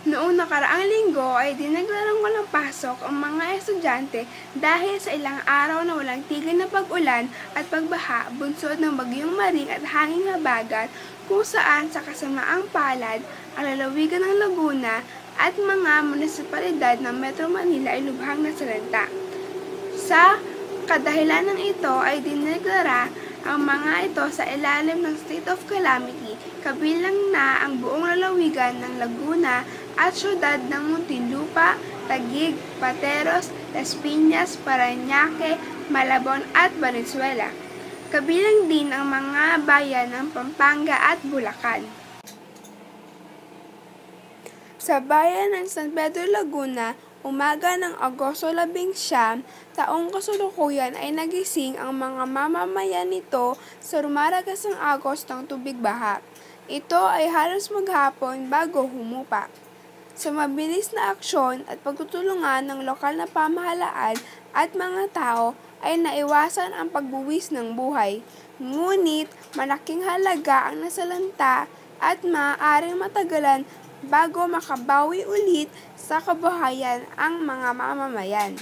Noong nakaraang linggo ay dinaglarang walang pasok ang mga estudyante dahil sa ilang araw na walang tigil na pag-ulan at pagbaha bunsod ng bagyong Maring at hanging habagat kung saan sa kasamaang palad ang lalawigan ng Laguna at mga munisipalidad ng Metro Manila ay lubhang nasalanta. Sa kadahilanan ito ay dineklara ang mga ito sa ilalim ng state of calamity, kabilang na ang buong lalawigan ng Laguna at syudad ng Muntinlupa, Taguig, Pateros, Las Piñas, Parañaque, Malabon at Valenzuela. Kabilang din ang mga bayan ng Pampanga at Bulacan. Sa bayan ng San Pedro Laguna, umaga ng Agosto 19, taong kasalukuyan ay nagising ang mga mamamayan nito sa rumaragas ng agos ng tubig baha. Ito ay halos maghapon bago humupa. Sa mabilis na aksyon at pagtutulungan ng lokal na pamahalaan at mga tao ay naiwasan ang pagbuwis ng buhay. Ngunit malaking halaga ang nasalanta at maaaring matagalan bago makabawi ulit sa kabuhayan ang mga mamamayan.